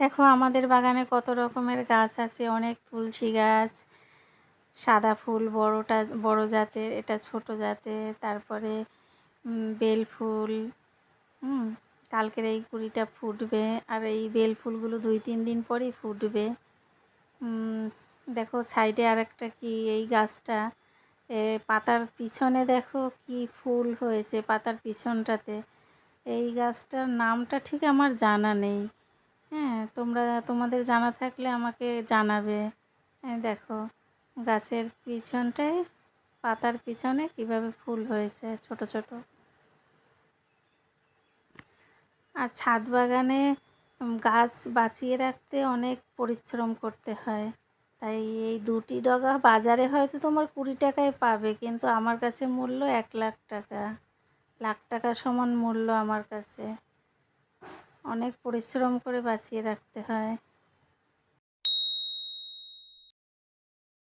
দেখো আমাদের বাগানে কত রকমের গাছ আছে, অনেক তুলসী গাছ, সাদা ফুল বড়টা বড় জাতের, এটা ছোট জাতের, তারপরে বেল ফুল। কালকের এই কুড়িটা ফুটবে, আর এই বেল ফুলগুলো 2-3 দিন পরেই ফুটবে। দেখো সাইডে আর একটা কি এই গাছটা, পাতার পিছনে দেখো কি ফুল হয়েছে পাতার পিছনটাতে। এই গাছটার নামটা ঠিক আমার জানা নেই। হ্যাঁ, তোমাদের জানা থাকলে আমাকে জানাবে। দেখো গাছের পিছনটায়, পাতার পিছনে কিভাবে ফুল হয়েছে ছোট ছোট। আর ছাদ বাগানে গাছ বাঁচিয়ে রাখতে অনেক পরিশ্রম করতে হয়। তাই এই 2টি ডগা বাজারে হয়তো তোমার 20 টাকায় পাবে, কিন্তু আমার কাছে মূল্য 1 লাখ টাকা। লাখ টাকা সমান মূল্য আমার কাছে। অনেক পরিশ্রম করে বাঁচিয়ে রাখতে হয়।